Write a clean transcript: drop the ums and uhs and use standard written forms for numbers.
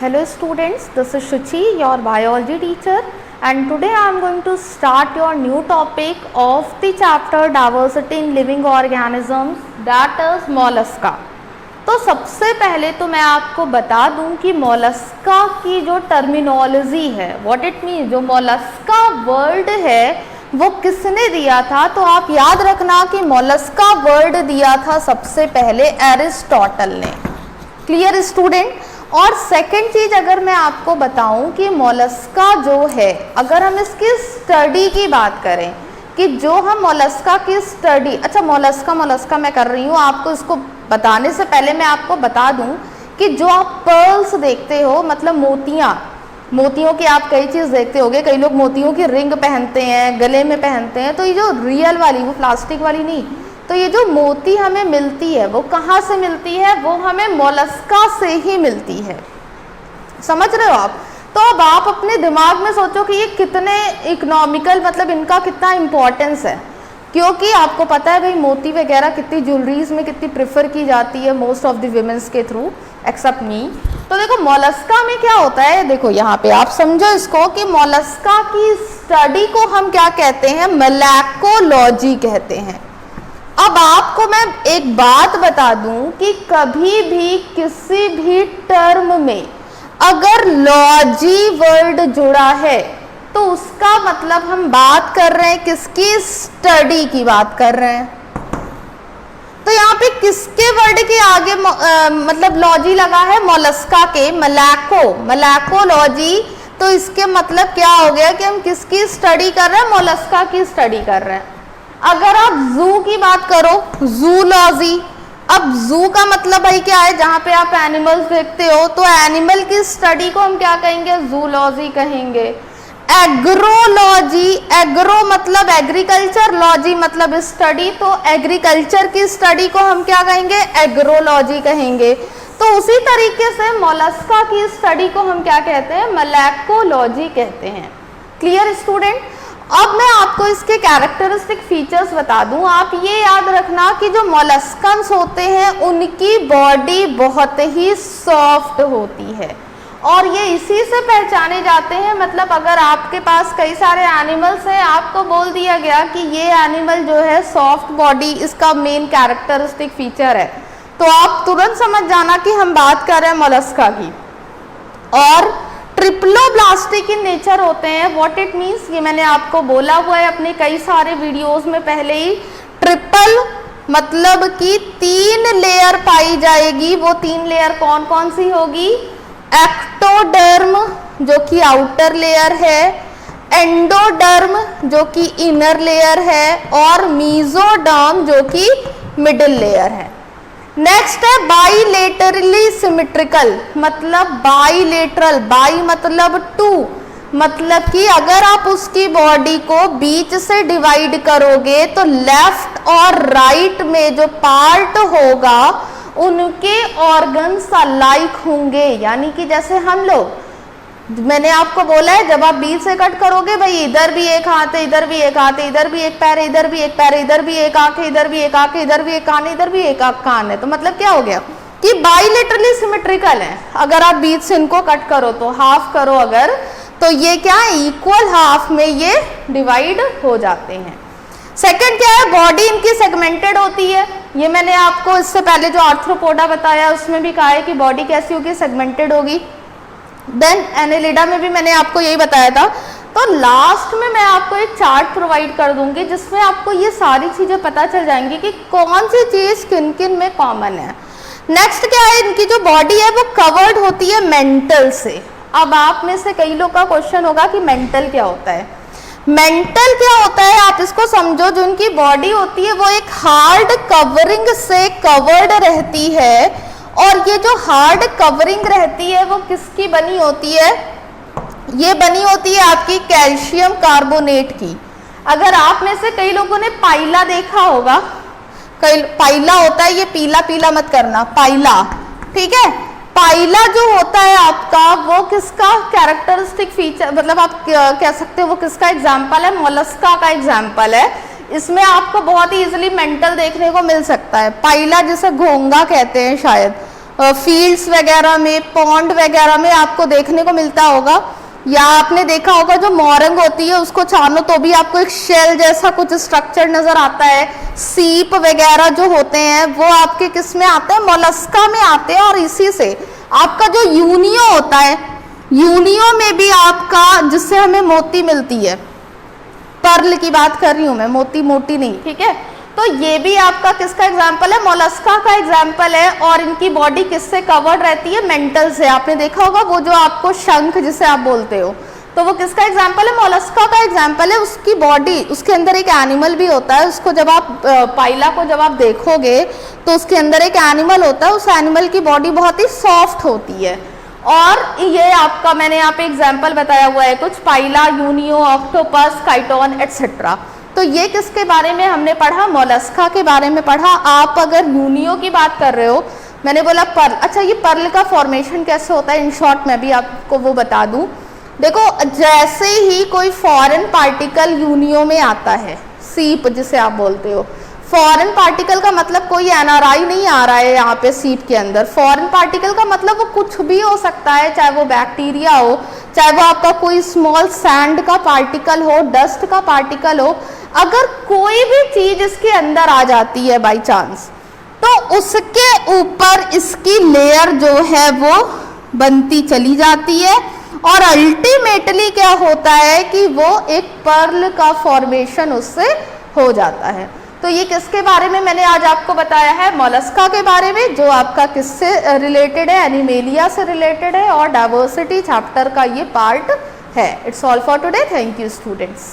Hello students, this is Shuchi, your biology teacher, and today I am going to start your new topic of the chapter diversity in living organisms, that is mollusca. तो सबसे पहले तो मैं आपको बता दूं कि Mollusca की जो टर्मिनोलॉजी है, व्हाट इट मीन, जो मोलस्का वर्ड है वो किसने दिया था, तो आप याद रखना कि मोलस्का वर्ड दिया था सबसे पहले एरिस्टोटल ने। Clear student. और सेकंड चीज अगर मैं आपको बताऊं कि मोलस्का जो है, अगर हम इसकी स्टडी की बात करें कि जो हम मोलस्का की स्टडी, अच्छा मोलस्का मैं कर रही हूँ, आपको इसको बताने से पहले मैं आपको बता दूं कि जो आप पर्ल्स देखते हो, मतलब मोतियों की आप कई चीज़ देखते होगे, कई लोग मोतियों की रिंग पहनते हैं, गले में पहनते हैं, तो ये जो रियल वाली, वो प्लास्टिक वाली नहीं, तो ये जो मोती हमें मिलती है वो कहाँ से मिलती है, वो हमें मोलस्का से ही मिलती है। समझ रहे हो आप। तो अब आप अपने दिमाग में सोचो कि ये कितने इकोनॉमिकल, मतलब इनका कितना इम्पोर्टेंस है, क्योंकि आपको पता है भाई मोती वगैरह कितनी ज्वेलरीज में कितनी प्रेफर की जाती है मोस्ट ऑफ द विमेंस के थ्रू, एक्सेप्ट मी। तो देखो मोलस्का में क्या होता है, देखो यहाँ पे आप समझो इसको कि मोलस्का की स्टडी को हम क्या कहते हैं, मोलैकोलॉजी कहते हैं। अब आपको मैं एक बात बता दूं कि कभी भी किसी भी टर्म में अगर लॉजी वर्ड जुड़ा है तो उसका मतलब हम बात कर रहे हैं किसकी, स्टडी की बात कर रहे हैं। तो यहाँ पे किसके वर्ड के आगे मतलब लॉजी लगा है, मोलस्का के, मोलैकोलॉजी। तो इसके मतलब क्या हो गया कि हम किसकी स्टडी कर रहे हैं, मोलस्का की स्टडी कर रहे हैं। अगर आप जू की बात करो, जूलॉजी। अब जू का मतलब भाई क्या है, जहां पे आप एनिमल्स देखते हो, तो एनिमल की स्टडी को हम क्या कहेंगे, जूलॉजी कहेंगे। एग्रोलॉजी, एग्रो मतलब एग्रीकल्चर, लॉजी मतलब स्टडी, तो एग्रीकल्चर की स्टडी को हम क्या कहेंगे, एग्रोलॉजी कहेंगे। तो उसी तरीके से मोलस्का की स्टडी को हम क्या कहते हैं, मोलैकोलॉजी कहते हैं। Clear student. अब मैं आपको इसके कैरेक्टरिस्टिक फीचर्स बता दूं। आप ये याद रखना कि जो मोलस्कन्स होते हैं उनकी बॉडी बहुत ही सॉफ्ट होती है, और ये इसी से पहचाने जाते हैं। मतलब अगर आपके पास कई सारे एनिमल्स हैं, आपको बोल दिया गया कि ये एनिमल जो है सॉफ्ट बॉडी इसका मेन कैरेक्टरिस्टिक फीचर है, तो आप तुरंत समझ जाना कि हम बात कर रहे हैं मोलस्का की। और ट्रिप्लोब्लास्टिक इन नेचर होते हैं। व्हाट इट मीन्स, ये मैंने आपको बोला हुआ है अपने कई सारे वीडियोस में पहले ही। ट्रिपल मतलब कि 3 लेयर पाई जाएगी। वो 3 लेयर कौन कौन सी होगी, एक्टोडर्म जो कि आउटर लेयर है, एंडोडर्म जो कि इनर लेयर है, और मीजोडर्म जो कि मिडिल लेयर है। नेक्स्ट है बाइलेटरली सिमेट्रिकल, मतलब बाइलेटरल, बाई मतलब 2, मतलब कि अगर आप उसकी बॉडी को बीच से डिवाइड करोगे तो लेफ्ट और राइट में जो पार्ट होगा उनके ऑर्गन्स अलाइक होंगे। यानी कि जैसे हम लोग, मैंने आपको बोला है जब आप बीच से कट करोगे भाई, इधर भी एक हाथ है, इधर भी एक हाथ है, इधर भी एक पैर है, इधर भी एक पैर है, इधर भी एक आंख है, इधर भी एक आंख है, इधर भी एक कान है, इधर भी एक कान है। तो मतलब क्या हो गया कि बाइलेटरली सिमेट्रिकल है। अगर आप बीच से इनको कट करो तो हाफ करो अगर, तो ये क्या है, इक्वल हाफ में ये डिवाइड हो जाते हैं। सेकेंड क्या है, बॉडी इनकी सेगमेंटेड होती है। ये मैंने आपको इससे पहले जो आर्थ्रोपोडा बताया उसमें भी कहा है कि बॉडी कैसी होगी, सेगमेंटेड होगी। देन एनेलिडा में भी मैंने आपको यही बताया था। तो लास्ट में मैं आपको एक चार्ट प्रोवाइड कर दूंगी जिसमें आपको ये सारी चीजें पता चल जाएंगी कि कौन सी चीज किन किन में कॉमन है। नेक्स्ट क्या है, इनकी जो बॉडी है वो कवर्ड होती है मेंटल से। अब आप में से कई लोग का क्वेश्चन होगा कि मेंटल क्या होता है। मेंटल क्या होता है, आप इसको समझो, जो इनकी बॉडी होती है वो एक हार्ड कवरिंग से कवर्ड रहती है, और ये जो हार्ड कवरिंग रहती है वो किसकी बनी होती है, ये बनी होती है आपकी कैल्शियम कार्बोनेट की। अगर आप में से कई लोगों ने पाइला देखा होगा, पाइला होता है, ये पीला पीला मत करना, पाइला, ठीक है। पाइला जो होता है आपका, वो किसका कैरेक्टरिस्टिक फीचर, मतलब आप कह सकते हो वो किसका एग्जाम्पल है, मोलस्का का एग्जाम्पल है। इसमें आपको बहुत ही इजीली मेंटल देखने को मिल सकता है। पाइला जिसे घोंगा कहते हैं शायद, फील्ड्स वगैरह में, पॉन्ड वगैरह में आपको देखने को मिलता होगा। या आपने देखा होगा जो मोरंग होती है उसको छानो तो भी आपको एक शेल जैसा कुछ स्ट्रक्चर नजर आता है। सीप वगैरह जो होते हैं वो आपके किस में आते हैं, मोलस्का में आते हैं। और इसी से आपका जो यूनियो होता है, यूनियो में भी आपका, जिससे हमें मोती मिलती है, पर्ल की बात कर रही हूं मैं, मोती मोटी नहीं, ठीक है। तो ये भी आपका किसका एग्जाम्पल है, मोलस्का का एग्जाम्पल है। और इनकी बॉडी किससे कवर्ड रहती है, मेंटल से। आपने देखा होगा वो जो आपको शंख जिसे आप बोलते हो, तो वो किसका एग्जाम्पल है, मोलस्का का एग्जाम्पल है। उसकी बॉडी, उसके अंदर एक एनिमल भी होता है। उसको जब आप पाइला को जब आप देखोगे तो उसके अंदर एक एनिमल होता है, उस एनिमल की बॉडी बहुत ही सॉफ्ट होती है। और ये आपका मैंने यहाँ पे एग्जाम्पल बताया हुआ है कुछ, पाइला, यूनियो, ऑक्टोपस, काइटोन एटसेट्रा। तो ये किसके बारे में हमने पढ़ा, मोलस्का के बारे में पढ़ा। आप अगर यूनियो की बात कर रहे हो, मैंने बोला पर्ल, अच्छा ये पर्ल का फॉर्मेशन कैसे होता है, इन शॉर्ट मैं भी आपको वो बता दूं। देखो जैसे ही कोई फॉरेन पार्टिकल यूनियो में आता है, सीप जिसे आप बोलते हो, फॉरेन पार्टिकल का मतलब कोई एनआरआई नहीं आ रहा है यहाँ पे सीप के अंदर। फॉरेन पार्टिकल का मतलब वो कुछ भी हो सकता है, चाहे वो बैक्टीरिया हो, चाहे वो आपका कोई स्मॉल सैंड का पार्टिकल हो, डस्ट का पार्टिकल हो। अगर कोई भी चीज इसके अंदर आ जाती है बाय चांस, तो उसके ऊपर इसकी लेयर जो है वो बनती चली जाती है। और अल्टीमेटली क्या होता है कि वो एक पर्ल का फॉर्मेशन उससे हो जाता है। तो ये किसके बारे में मैंने आज आपको बताया है, मोलस्का के बारे में, जो आपका किससे रिलेटेड है, एनिमेलिया से रिलेटेड है और डाइवर्सिटी चैप्टर का ये पार्ट है। It's all for today, thank you students.